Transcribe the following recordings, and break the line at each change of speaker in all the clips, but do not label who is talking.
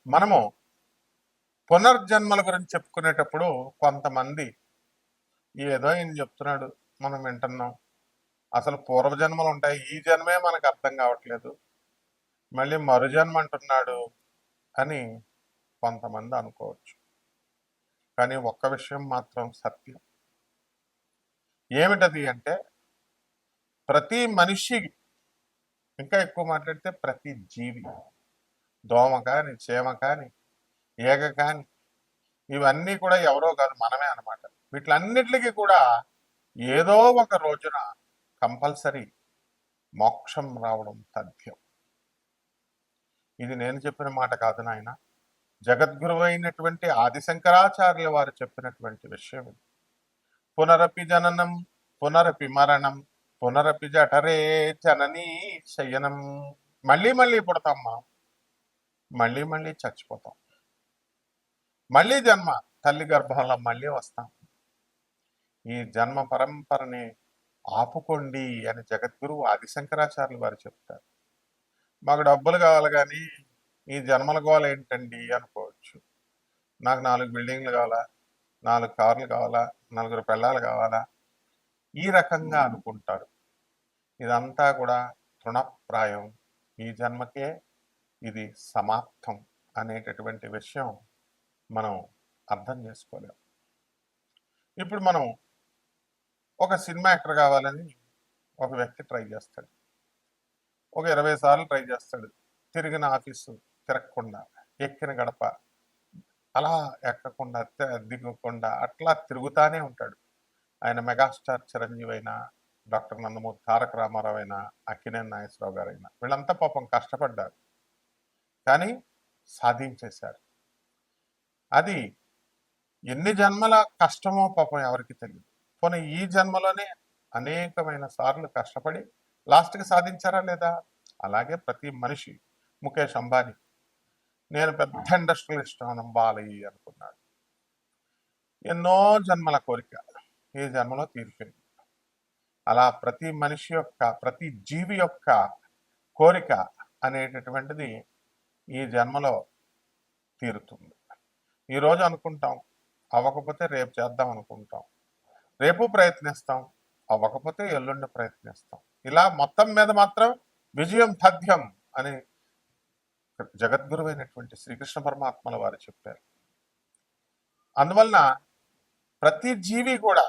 మనము పునర్జన్మల గురించి చెప్పుకునేటప్పుడు కొంతమంది ఏదో ఈయన చెప్తున్నాడు, మనం వింటున్నాం. అసలు పూర్వజన్మలు ఉంటాయి, ఈ జన్మే మనకు అర్థం కావట్లేదు, మళ్ళీ మరుజన్మ అంటున్నాడు అని కొంతమంది అనుకోవచ్చు. కానీ ఒక్క విషయం మాత్రం సత్యం. ఏమిటది అంటే, ప్రతి మనిషి, ఇంకా ఎక్కువ మాట్లాడితే ప్రతి జీవి, దోమ కాని, చీమ కాని, ఈగ కాని, ఇవన్నీ కూడా ఎవరో కాదు, మనమే అన్నమాట. వీటిలన్నిటికీ కూడా ఏదో ఒక రోజున కంపల్సరీ మోక్షం రావడం తథ్యం. ఇది నేను చెప్పిన మాట కాదు నాయన, జగద్గురు అయినటువంటి ఆదిశంకరాచార్యుల వారు చెప్పినటువంటి విషయం ఇది. పునరపి జననం పునరపి మరణం పునరపి జఠరే జననీ శయనం. మళ్ళీ మళ్ళీ పుడతామ్మా, మళ్ళీ మళ్ళీ చచ్చిపోతాం, మళ్ళీ జన్మ తల్లి గర్భంలో మళ్ళీ వస్తాం. ఈ జన్మ పరంపరని ఆపుకోండి అని జగద్గురు ఆదిశంకరాచార్యులు వారు చెప్తారు. మాకు డబ్బులు కావాలి కానీ ఈ జన్మల గోల ఏంటండి అనుకోవచ్చు. నాకు 4 బిల్డింగ్లు కావాలా, 4 కార్లు కావాలా, 4 పెళ్ళాలు కావాలా, ఈ రకంగా అనుకుంటారు. ఇదంతా కూడా తృణప్రాయం. ఈ జన్మకే ఇది సమాప్తం అనేటటువంటి విషయం మనం అర్థం చేసుకోలేం. ఇప్పుడు మనం ఒక సినిమా యాక్టర్ కావాలని ఒక వ్యక్తి ట్రై చేస్తాడు. ఒక 20 సార్లు ట్రై చేస్తాడు. తిరిగిన ఆఫీసు తిరగకుండా, ఎక్కిన గడప అలా ఎక్కకుండా, దిగకుండా అట్లా తిరుగుతానే ఉంటాడు. ఆయన మెగాస్టార్ చిరంజీవి అయినా, డాక్టర్ నందమూరి తారక రామారావు అయినా, అక్కినేని నాగేశ్వరరావు గారైనా, వీళ్ళంతా పాపం కష్టపడ్డారు, కానీ సాధించేశారు. అది ఎన్ని జన్మల కష్టమో పాపం ఎవరికి తెలియదు. పోనీ ఈ జన్మలోనే అనేకమైన సార్లు కష్టపడి లాస్ట్కి సాధించారా లేదా? అలాగే ప్రతి మనిషి, ముఖేష్ అంబానీ, నేను పెద్ద ఇండస్ట్రియలిస్ట్ అవ్వాలి అనుకున్నాడు. ఎన్నో జన్మల కోరిక ఈ జన్మలో తీరిపోయింది. అలా ప్రతి మనిషి యొక్క, ప్రతి జీవి యొక్క కోరిక అనేటటువంటిది ఈ జన్మలో తీరుతుంది. ఈరోజు అనుకుంటాం, అవ్వకపోతే రేపు చేద్దాం అనుకుంటాం, రేపు ప్రయత్నిస్తాం, అవ్వకపోతే ఎల్లుండి ప్రయత్నిస్తాం. ఇలా మొత్తం మీద మాత్రం విజయం తథ్యం అని జగద్గురువైనటువంటి శ్రీకృష్ణ పరమాత్మల వారు చెప్పారు. అందువలన ప్రతి జీవి కూడా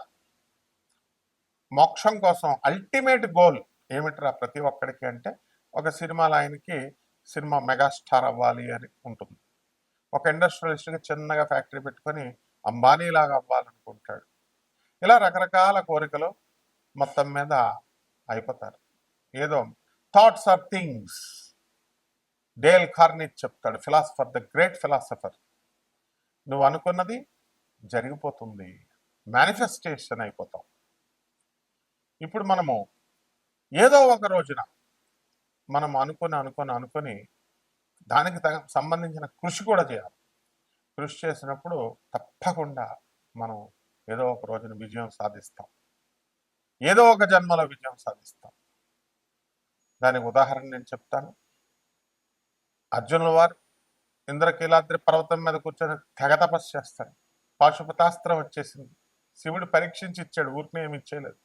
మోక్షం కోసం అల్టిమేట్ గోల్ ఏమిట్రా ప్రతి ఒక్కడికి అంటే, ఒక సినిమాలో ఆయనకి సినిమా మెగాస్టార్ అవ్వాలి అని ఉంటుంది. ఒక ఇండస్ట్రియలిస్ట్కి చిన్నగా ఫ్యాక్టరీ పెట్టుకొని అంబానీలాగా అవ్వాలనుకుంటాడు. ఇలా రకరకాల కోరికలు మొత్తం మీద అయిపోతారు. ఏదో థాట్స్ ఆర్ థింగ్స్, డేల్ కార్నిక్ చెప్తాడు, ఫిలాసఫర్, ద గ్రేట్ ఫిలాసఫర్. నువ్వు అనుకున్నది జరిగిపోతుంది, మేనిఫెస్టేషన్ అయిపోతాం. ఇప్పుడు మనము ఏదో ఒక రోజున మనం అనుకొని దానికి సంబంధించిన కృషి కూడా చేయాలి. కృషి చేసినప్పుడు తప్పకుండా మనం ఏదో ఒక రోజున విజయం సాధిస్తాం, ఏదో ఒక జన్మలో విజయం సాధిస్తాం. దానికి ఉదాహరణ నేను చెప్తాను. అర్జునుల వారు ఇంద్రకీలాద్రి పర్వతం మీద కూర్చొని తెగ తపస్సు చేస్తాడు. పాశుపతాస్త్రం వచ్చేసింది, శివుడు పరీక్షించి ఇచ్చాడు, ఊరిని ఏమి ఇచ్చేయలేదు.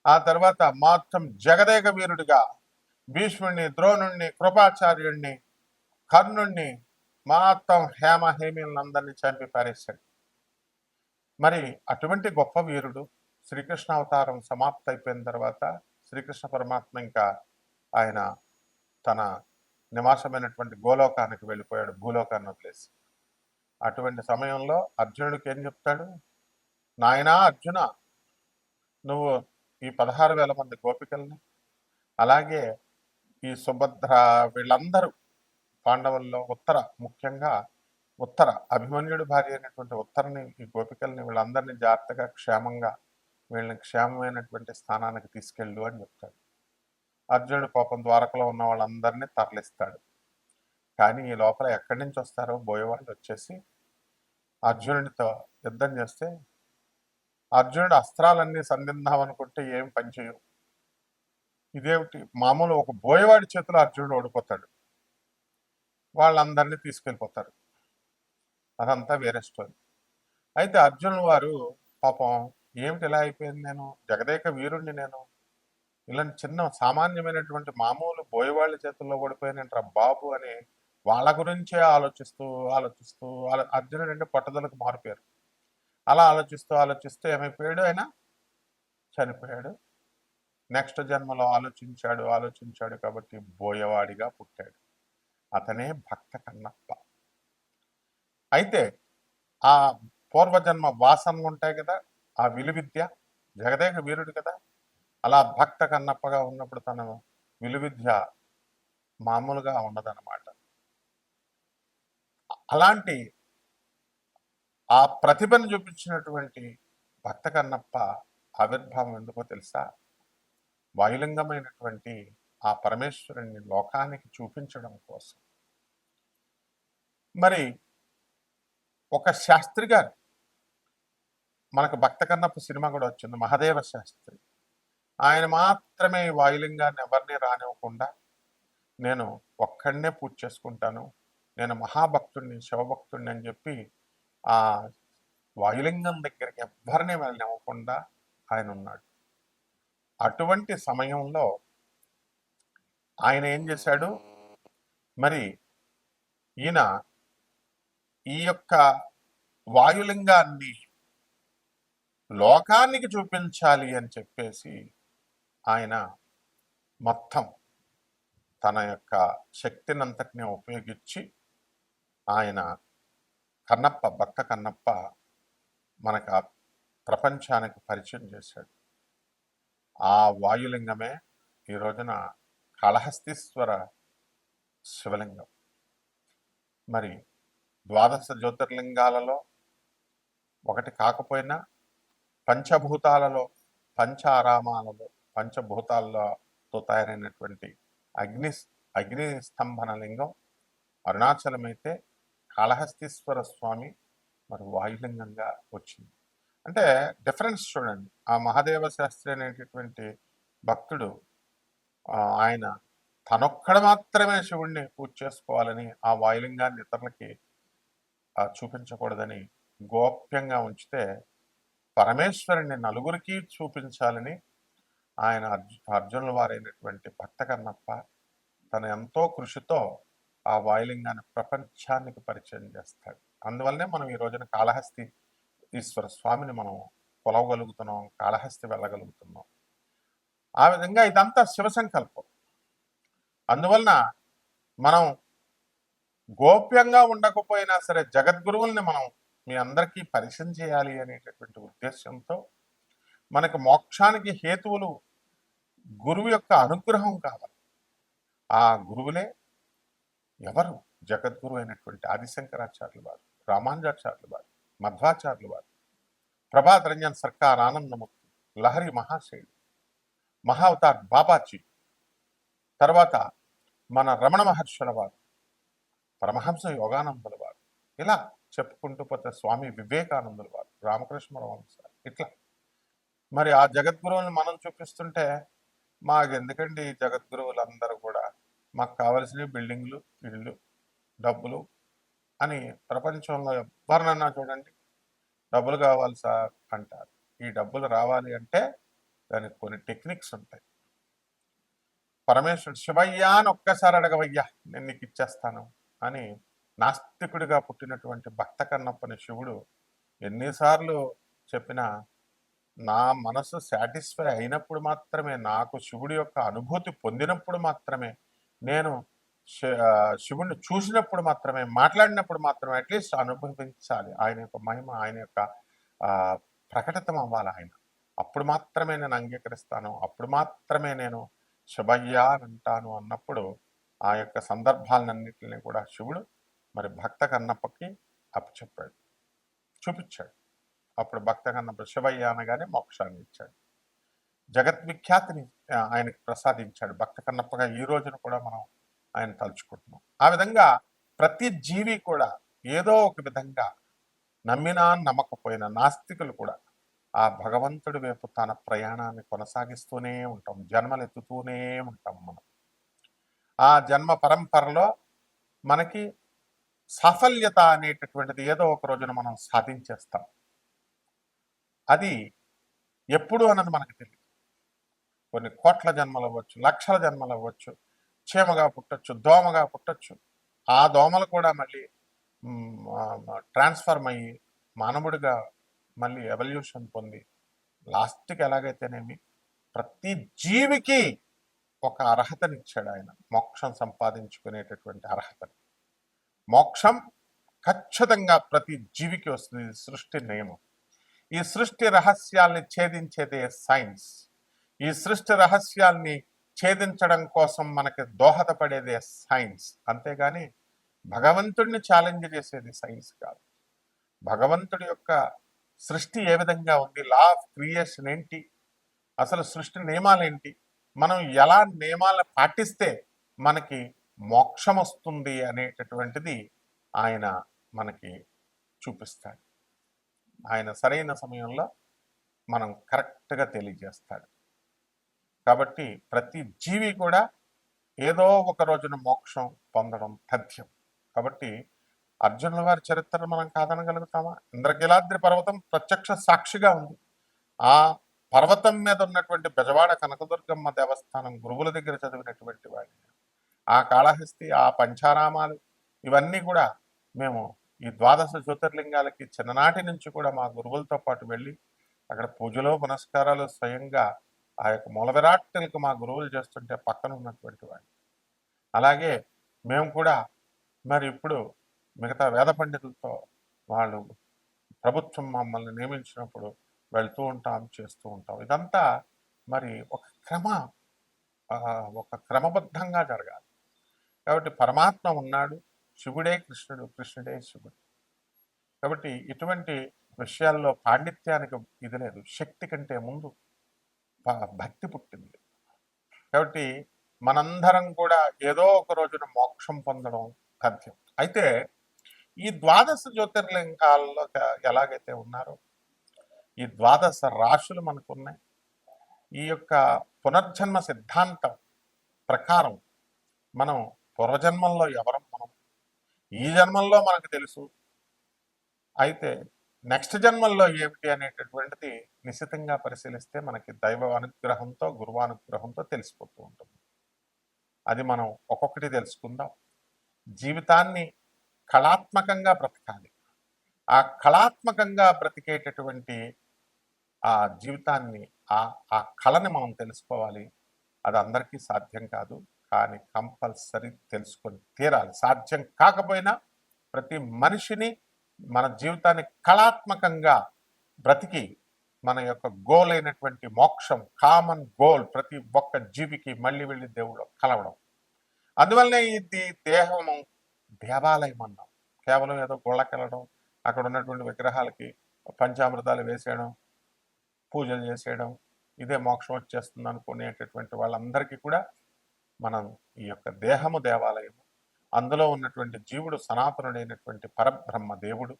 ఆ తర్వాత మొత్తం జగదేక వీరుడిగా భీష్ముడిని, ద్రోణుణ్ణి, కృపాచార్యుణ్ణి, కర్ణుణ్ణి, మొత్తం హేమీలందరినీ చంపి పారేశాడు. మరి అటువంటి గొప్ప వీరుడు శ్రీకృష్ణ అవతారం సమాప్తి అయిపోయిన తర్వాత శ్రీకృష్ణ పరమాత్మ ఇంకా ఆయన తన నివాసమైనటువంటి గోలోకానికి వెళ్ళిపోయాడు, భూలోకాన్ని వదిలేసి. అటువంటి సమయంలో అర్జునుడికి ఏం చెప్తాడు? నాయనా అర్జున, నువ్వు ఈ 16,000 మంది గోపికల్ని, అలాగే ఈ సుభద్ర, వీళ్ళందరూ పాండవుల్లో ముఖ్యంగా ఉత్తర, అభిమన్యుడి భార్య అయినటువంటి ఉత్తరని, ఈ గోపికల్ని, వీళ్ళందరినీ జాగ్రత్తగా క్షేమంగా, వీళ్ళని క్షేమమైనటువంటి స్థానానికి తీసుకెళ్ళు అని చెప్తాడు. అర్జునుడు పాపం ద్వారకలో ఉన్న వాళ్ళందరినీ తరలిస్తాడు. కానీ ఈ లోపల ఎక్కడి నుంచి వస్తారో బోయేవాళ్ళు వచ్చేసి అర్జునుడితో యుద్ధం చేస్తే, అర్జునుడు అస్త్రాలన్నీ సంధిద్దాం అనుకుంటే ఏం పనిచేయవు. ఇదేమిటి, మామూలు ఒక బోయేవాడి చేతిలో అర్జునుడు ఓడిపోతాడు. వాళ్ళందరినీ తీసుకెళ్ళిపోతారు. అదంతా వేరే స్టోరీ. అయితే అర్జునుల వారు పాపం ఏమిటి ఇలా అయిపోయింది, నేను జగదేక వీరుణ్ణి, నేను ఇలాంటి చిన్న సామాన్యమైనటువంటి మామూలు బోయవాళ్ళ చేతుల్లో ఓడిపోయానంటారా బాబు అని వాళ్ళ గురించే ఆలోచిస్తూ ఆలోచిస్తూ అర్జునుడు అంటే పట్టుదలకు మారిపోయారు. అలా ఆలోచిస్తూ ఆలోచిస్తూ ఏమైపోయాడు, ఆయన చనిపోయాడు. నెక్స్ట్ జన్మలో ఆలోచించాడు ఆలోచించాడు కాబట్టి బోయవాడిగా పుట్టాడు. అతనే భక్త కన్నప్ప. అయితే ఆ పూర్వజన్మ వాసనలు ఉంటాయి కదా, ఆ విలువిద్య, జగదేక వీరుడు కదా, అలా భక్త కన్నప్పగా ఉన్నప్పుడు తన విలువిద్య మామూలుగా ఉండదన్నమాట. అలాంటి ఆ ప్రతిభను చూపించినటువంటి భక్త కన్నప్ప ఆవిర్భావం ఎందుకో తెలుసా? వాయులింగమైనటువంటి ఆ పరమేశ్వరుని లోకానికి చూపించడం కోసం. మరి ఒక శాస్త్రి గారు, మనకు భక్త కన్నప్ప సినిమా కూడా వచ్చింది, మహదేవ శాస్త్రి. ఆయన మాత్రమే ఈ వాయులింగాన్ని ఎవరిని రానివ్వకుండా, నేను ఒక్కడనే పూజ చేసుకుంటాను, నేను మహాభక్తుడిని శివభక్తుడిని అని చెప్పి ఆ వాయులింగం దగ్గరికి ఎవ్వరిని వెళ్ళనివ్వకుండా ఆయన ఉన్నాడు. అటువంటి సమయంలో ఆయన ఏం చేశాడు, మరి ఈయన ఈ యొక్క వాయులింగాన్ని లోకానికి చూపించాలి అని చెప్పేసి ఆయన మొత్తం తన యొక్క శక్తినంతటిని ఉపయోగించి ఆయన కన్నప్ప, భక్త కన్నప్ప మనకు ఆ ప్రపంచానికి పరిచయం చేశాడు. ఆ వాయులింగమే ఈ రోజున కాళహస్తీశ్వర శివలింగం. మరి ద్వాదశ జ్యోతిర్లింగాలలో ఒకటి కాకపోయినా పంచభూతాలలో, పంచ ఆరామాలలో, పంచభూతాలతో తయారైనటువంటి అగ్ని స్తంభన లింగం అరుణాచలమైతే కాళహస్తీశ్వర స్వామి మరి వాయులింగంగా వచ్చింది. అంటే డిఫరెన్స్ చూడండి. ఆ మహాదేవ శాస్త్రి అనేటటువంటి భక్తుడు ఆయన తనొక్కడ మాత్రమే శివుణ్ణి పూజ చేసుకోవాలని, ఆ వాయులింగాన్ని ఇతరులకి చూపించకూడదని గోప్యంగా ఉంచితే, పరమేశ్వరుని నలుగురికి చూపించాలని ఆయన అర్జునుల వారైనటువంటి భక్త కన్నప్ప తన ఎంతో కృషితో ఆ వాయులింగాన్ని ప్రపంచానికి పరిచయం చేస్తాడు. అందువల్లనే మనం ఈ రోజున కాళహస్తి ఈశ్వర స్వామిని మనం కొలవగలుగుతున్నాం, కాళహస్తి వెళ్ళగలుగుతున్నాం. ఆ విధంగా ఇదంతా శివ సంకల్పం. అందువలన మనం గోప్యంగా ఉండకపోయినా సరే జగద్గురువుల్ని మనం మీ అందరికీ పరిచయం చేయాలి అనేటటువంటి ఉద్దేశంతో, మనకు మోక్షానికి హేతువులు గురువు యొక్క అనుగ్రహం కావాలి. ఆ గురువులే ఎవరు? జగద్గురు అయినటువంటి ఆదిశంకరాచార్యులు వారు, రామానుజాచార్యులు వారు, మధ్వాచార్యులు వారు, ప్రభాత్ రంజన్ సర్కార్ ఆనందమూర్తి, లహరి మహాశయుడు, మహావతార్ బాబాజీ, తర్వాత మన రమణ మహర్షుల వారు, పరమహంస యోగానందుల వారు, ఇలా చెప్పుకుంటూ పోతే స్వామి వివేకానందుల వారు, రామకృష్ణ పరమహంస, ఇట్లా మరి ఆ జగద్గురువులను మనం చూపిస్తుంటే, మాకెందుకండి జగద్గురువులందరూ కూడా, మాకు కావలసిన బిల్డింగ్లు, ఇళ్ళు, డబ్బులు అని ప్రపంచంలో ఎవరినన్నా చూడండి, డబ్బులు కావాలి సార్ అంటారు. ఈ డబ్బులు రావాలి అంటే దానికి కొన్ని టెక్నిక్స్ ఉంటాయి. పరమేశ్వరుడు శివయ్యా అని ఒక్కసారి అడగవయ్యా, నేను నీకు ఇచ్చేస్తాను అని నాస్తికుడిగా పుట్టినటువంటి భక్త కన్నప్పని శివుడు ఎన్నిసార్లు చెప్పినా, నా మనసు సాటిస్ఫై అయినప్పుడు మాత్రమే, నాకు శివుడి యొక్క అనుభూతి పొందినప్పుడు మాత్రమే, నేను శివుడిని చూసినప్పుడు మాత్రమే, మాట్లాడినప్పుడు మాత్రమే అట్లీస్ట్ అనుభవించాలి ఆయన యొక్క మహిమ, ఆయన యొక్క ప్రకటితం అవ్వాలి ఆయన. అప్పుడు మాత్రమే నేను అంగీకరిస్తాను, అప్పుడు మాత్రమే నేను శివయ్య అంటాను అన్నప్పుడు ఆ యొక్క సందర్భాలన్నింటినీ కూడా శివుడు మరి భక్త కన్నప్పకి అప్పచెప్పాడు, చూపించాడు. అప్పుడు భక్త కన్నప్ప శివయ్య అనగానే మోక్షాన్ని ఇచ్చాడు, జగద్విఖ్యాతిని ఆయనకు ప్రసాదించాడు. భక్త కన్నప్పగా ఈ రోజున కూడా మనం ఆయన తలుచుకుంటున్నాం. ఆ విధంగా ప్రతి జీవి కూడా ఏదో ఒక విధంగా, నమ్మినా నమ్మకపోయినా, నాస్తికులు కూడా ఆ భగవంతుడి వైపు తన ప్రయాణాన్ని కొనసాగిస్తూనే ఉంటాం, జన్మలు ఎత్తుతూనే ఉంటాం మనం. ఆ జన్మ పరంపరలో మనకి సాఫల్యత అనేటటువంటిది ఏదో ఒక రోజున మనం సాధించేస్తాం. అది ఎప్పుడు అన్నది మనకు తెలియదు. కొన్ని కోట్ల జన్మలు అవ్వచ్చు, లక్షల జన్మలు అవ్వచ్చు, చీమగా పుట్టొచ్చు, దోమగా పుట్టొచ్చు. ఆ దోమలు కూడా మళ్ళీ ట్రాన్స్ఫర్మ్ అయ్యి మానవుడిగా మళ్ళీ ఎవల్యూషన్ పొంది లాస్ట్కి ఎలాగైతేనేమి ప్రతి జీవికి ఒక అర్హతనిచ్చాడు ఆయన, మోక్షం సంపాదించుకునేటటువంటి అర్హతని. మోక్షం ఖచ్చితంగా ప్రతి జీవికి వస్తుంది. ఇది సృష్టి నియమం. ఈ సృష్టి రహస్యాల్ని ఛేదించేదే సైన్స్. ఈ సృష్టి రహస్యాల్ని ఛేదించడం కోసం మనకి దోహదపడేదే సైన్స్. అంతేగాని భగవంతుడిని ఛాలెంజ్ చేసేది సైన్స్ కాదు. భగవంతుడి యొక్క సృష్టి ఏ విధంగా ఉంది, లా ఆఫ్ క్రియేషన్ ఏంటి, అసలు సృష్టి నియమాలు ఏంటి, మనం ఎలా నియమాలను పాటిస్తే మనకి మోక్షం వస్తుంది అనేటటువంటిది ఆయన మనకి చూపిస్తాడు. ఆయన సరైన సమయంలో మనం కరెక్ట్గా తెలియజేస్తాడు. కాబట్టి ప్రతి జీవి కూడా ఏదో ఒక రోజున మోక్షం పొందడం తథ్యం. కాబట్టి అర్జునుల వారి చరిత్ర మనం కాదనగలుగుతామా? ఇంద్రకీలాద్రి పర్వతం ప్రత్యక్ష సాక్షిగా ఉంది. ఆ పర్వతం మీద ఉన్నటువంటి బెజవాడ కనకదుర్గమ్మ దేవస్థానం గురువుల దగ్గర చదివినటువంటి వాడిని. ఆ కాళహస్తి, ఆ పంచారామాలు, ఇవన్నీ కూడా మేము ఈ ద్వాదశ జ్యోతిర్లింగాలకి చిన్ననాటి నుంచి కూడా మా గురువులతో పాటు వెళ్ళి అక్కడ పూజలో పునస్కారాలు స్వయంగా ఆ యొక్క మూల విరాట్టులకు మా గురువులు చేస్తుంటే పక్కన ఉన్నటువంటి వాడిని. అలాగే మేము కూడా మరి ఇప్పుడు మిగతా వేద పండితులతో వాళ్ళు ప్రభుత్వం మమ్మల్ని నియమించినప్పుడు వెళ్తూ ఉంటాం, చేస్తూ ఉంటాం. ఇదంతా మరి ఒక క్రమబద్ధంగా జరగాలి. కాబట్టి పరమాత్మ ఉన్నాడు, శివుడే కృష్ణుడు, కృష్ణుడే శివుడు. కాబట్టి ఇటువంటి విషయాల్లో పాండిత్యానికి ఇది లేదు. శక్తి కంటే ముందు భక్తి పుట్టింది. కాబట్టి మనందరం కూడా ఏదో ఒక రోజున మోక్షం పొందడం తథ్యం. అయితే ఈ ద్వాదశ జ్యోతిర్లింగాల్లో ఎలాగైతే ఉన్నారో ఈ ద్వాదశ రాశులు మనకున్నాయి. ఈ యొక్క పునర్జన్మ సిద్ధాంతం ప్రకారం మనం పూర్వజన్మల్లో ఎవరం, మనం ఈ జన్మల్లో మనకు తెలుసు. అయితే నెక్స్ట్ జన్మల్లో ఏమిటి అనేటటువంటిది నిశ్చితంగా పరిశీలిస్తే మనకి దైవ అనుగ్రహంతో, గురువానుగ్రహంతో తెలిసిపోతూ ఉంటుంది. అది మనం ఒక్కొక్కటి తెలుసుకుందాం. జీవితాన్ని కళాత్మకంగా బ్రతకాలి. ఆ కళాత్మకంగా బ్రతికేటటువంటి ఆ జీవితాన్ని, ఆ కళని మనం తెలుసుకోవాలి. అది అందరికీ సాధ్యం కాదు, కానీ కంపల్సరీ తెలుసుకొని తీరాలి. సాధ్యం కాకపోయినా ప్రతి మనిషిని మన జీవితాన్ని కళాత్మకంగా బ్రతికి మన యొక్క గోల్ అయినటువంటి మోక్షం, కామన్ గోల్ ప్రతి ఒక్క జీవికి మళ్ళీ వెళ్ళి దేవుడు కలవడం. అందువల్లనే ఇది దేహము దేవాలయం అన్నాం. కేవలం ఏదో గుళ్ళకెళ్ళడం, అక్కడ ఉన్నటువంటి విగ్రహాలకి పంచామృతాలు వేసేయడం, పూజలు చేసేయడం, ఇదే మోక్షం వచ్చేస్తుంది అనుకునేటటువంటి వాళ్ళందరికీ కూడా మనం ఈ యొక్క దేహము దేవాలయము, అందులో ఉన్నటువంటి జీవుడు సనాతనుడైనటువంటి పరబ్రహ్మ దేవుడు.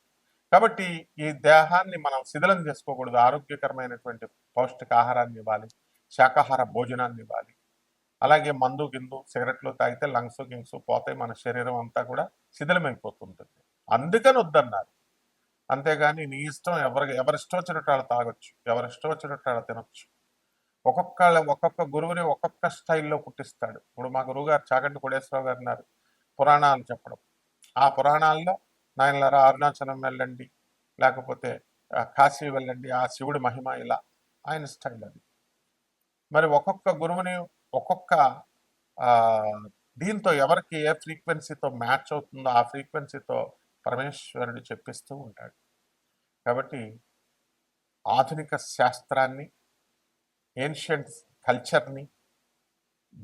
కాబట్టి ఈ దేహాన్ని మనం శిథిలం చేసుకోకూడదు. ఆరోగ్యకరమైనటువంటి పౌష్టికాహారాన్ని ఇవ్వాలి, శాకాహార భోజనాన్ని ఇవ్వాలి. అలాగే మందు గిందు సిగరెట్లు తాగితే లంగ్స్ గింగ్స్ పోతాయి, మన శరీరం అంతా కూడా శిథిలమైపోతుంటుంది. అందుకని వద్దన్నారు. అంతేగాని నీ ఇష్టం, ఎవరిష్టం వచ్చినట్టు వాళ్ళు తాగొచ్చు, ఎవరిష్టం వచ్చినట్టు వాళ్ళు తినొచ్చు. ఒక్కొక్క గురువుని ఒక్కొక్క స్టైల్లో పుట్టిస్తాడు. ఇప్పుడు మా గురువు గారు చాగంటి కోటేశ్వరరావు గారు ఉన్నారు, పురాణాలు చెప్పడం. ఆ పురాణాల్లో నాయనలారా అరుణాచలం వెళ్ళండి, లేకపోతే కాశీ వెళ్ళండి, ఆ శివుడి మహిమ ఇలా ఆయన స్టైల్ అది. మరి ఒక్కొక్క గురువుని ఒక్కొక్క దీంతో ఎవరికి ఏ ఫ్రీక్వెన్సీతో మ్యాచ్ అవుతుందో ఆ ఫ్రీక్వెన్సీతో పరమేశ్వరుడు చెప్పిస్తూ ఉంటాడు. కాబట్టి ఆధునిక శాస్త్రాన్ని, ఏన్షియంట్ కల్చర్ని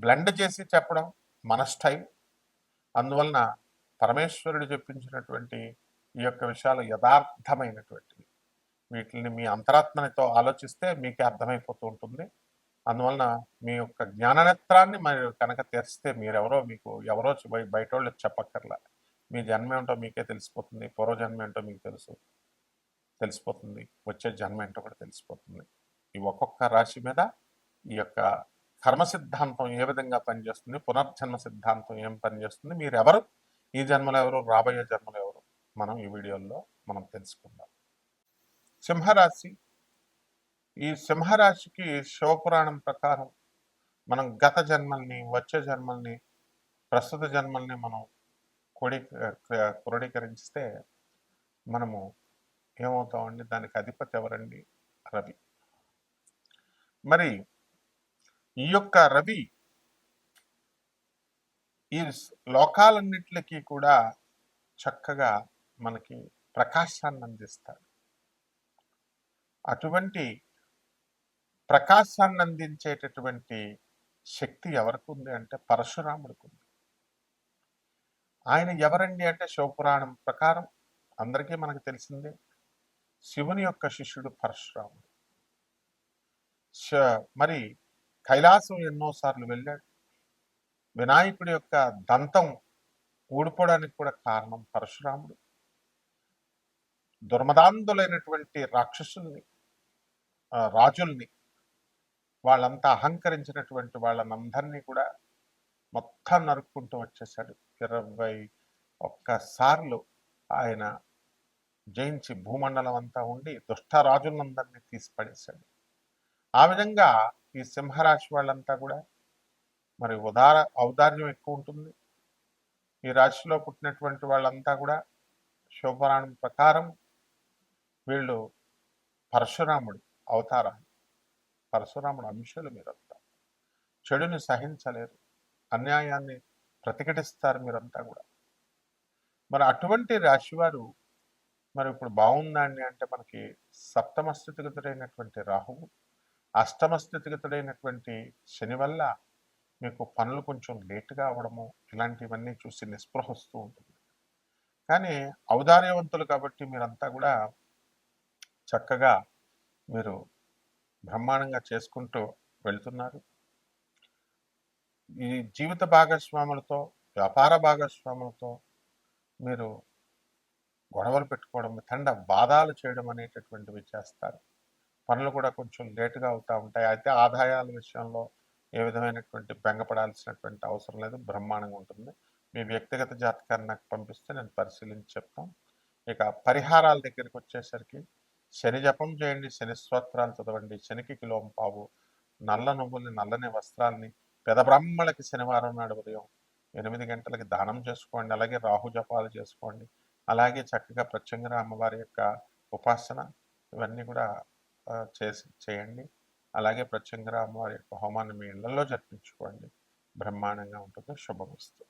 బ్లెండ్ చేసి చెప్పడం మన స్టైల్. అందువలన పరమేశ్వరుడు చెప్పించినటువంటి ఈ యొక్క విషయాలు యథార్థమైనటువంటివి. వీటిని మీ అంతరాత్మనితో ఆలోచిస్తే మీకే అర్థమైపోతూ ఉంటుంది. అందువలన మీ యొక్క జ్ఞాననేత్రాన్ని మీరు కనుక తెరిస్తే మీకు ఎవరో బయట వాళ్ళు చెప్పక్కర్లా. మీ జన్మ ఏంటో మీకే తెలిసిపోతుంది. పూర్వజన్మ ఏంటో మీకు తెలిసిపోతుంది. వచ్చే జన్మ ఏంటో కూడా తెలిసిపోతుంది. ఈ ఒక్కొక్క రాశి మీద ఈ యొక్క కర్మ సిద్ధాంతం ఏ విధంగా పనిచేస్తుంది, పునర్జన్మ సిద్ధాంతం ఏం పనిచేస్తుంది, మీరెవరు, ఈ జన్మలో ఎవరు, రాబోయే జన్మలో ఎవరు, మనం ఈ వీడియోలో మనం తెలుసుకుందాం. సింహరాశి. ఈ సింహరాశికి శివపురాణం ప్రకారం మనం గత జన్మల్ని, వచ్చే జన్మల్ని, ప్రస్తుత జన్మల్ని మనం క్రోడీకరిస్తే మనము ఏమవుతామండి? దానికి అధిపతి ఎవరండి? రవి. మరి ఈ యొక్క రవి ఈ లోకాలన్నిటికీ కూడా చక్కగా మనకి ప్రకాశాన్ని అందిస్తాడు. అటువంటి ప్రకాశాన్ని అందించేటటువంటి శక్తి ఎవరికి ఉంది అంటే పరశురాముడికి ఉంది. ఆయన ఎవరండి అంటే శివపురాణం ప్రకారం అందరికీ మనకు తెలిసిందే, శివుని యొక్క శిష్యుడు పరశురాముడు. మరి కైలాసం ఎన్నోసార్లు వెళ్ళాడు. వినాయకుడి యొక్క దంతం ఊడిపోవడానికి కూడా కారణం పరశురాముడు. దుర్మదాంధులైనటువంటి రాక్షసుల్ని, రాజుల్ని, వాళ్ళంతా అహంకరించినటువంటి వాళ్ళనందరినీ కూడా మొత్తం నరుక్కుంటూ వచ్చేసాడు. 21 సార్లు ఆయన జయించి భూమండలం అంతా ఉండి దుష్ట రాజులందరినీ తీసి పడేశాడు. ఆ విధంగా ఈ సింహరాశి వాళ్ళంతా కూడా మరి ఔదార్యం ఎక్కువ ఉంటుంది. ఈ రాశిలో పుట్టినటువంటి వాళ్ళంతా కూడా శివపురాణం ప్రకారం వీళ్ళు పరశురాముడు అవతారాలు, పరశురాముడు అంశాలు. మీరంతా చెడుని సహించలేరు, అన్యాయాన్ని ప్రతిఘటిస్తారు మీరంతా కూడా. మరి అటువంటి రాశివారు మరి ఇప్పుడు బాగుందండి అంటే మనకి సప్తమ స్థితిగతుడైనటువంటి రాహువు, అష్టమ స్థితిగతుడైనటువంటి శని వల్ల మీకు పనులు కొంచెం లేటుగా అవ్వడము, ఇలాంటివన్నీ చూసి నిస్పృహ వస్తూ ఉంటుంది. కానీ ఔదార్యవంతులు కాబట్టి మీరంతా కూడా చక్కగా మీరు బ్రహ్మాండంగా చేసుకుంటూ వెళ్తున్నారు. ఈ జీవిత భాగస్వాములతో, వ్యాపార భాగస్వాములతో మీరు గొడవలు పెట్టుకోవడం, బాధాలు చేయడం అనేటటువంటివి చేస్తారు. పనులు కూడా కొంచెం లేటుగా అవుతూ ఉంటాయి. అయితే ఆదాయాల విషయంలో ఏ విధమైనటువంటి బెంగపడాల్సినటువంటి అవసరం లేదు, బ్రహ్మాండంగా ఉంటుంది. మీ వ్యక్తిగత జాతకాన్ని నాకు పంపిస్తే నేను పరిశీలించి చెప్తాను. ఇక పరిహారాల దగ్గరికి వచ్చేసరికి శని జపం చేయండి, శని స్తోత్రాలు చదవండి, శనికి కిలోంపావు నల్ల నువ్వుల్ని, నల్లని వస్త్రాలని పెదబ్రాహ్మణులకి శనివారం నాడు ఉదయం 8 గంటలకి దానం చేసుకోండి. అలాగే రాహు జపాలు చేసుకోండి. అలాగే చక్కగా ప్రత్యంగర అమ్మవారి యొక్క ఉపాసన ఇవన్నీ కూడా చేయండి. అలాగే ప్రత్యంగర అమ్మవారి యొక్క హోమాన్ని మీ ఇళ్లలో జరిపించుకోండి. బ్రహ్మాండంగా ఉంటుంది. శుభమస్తు.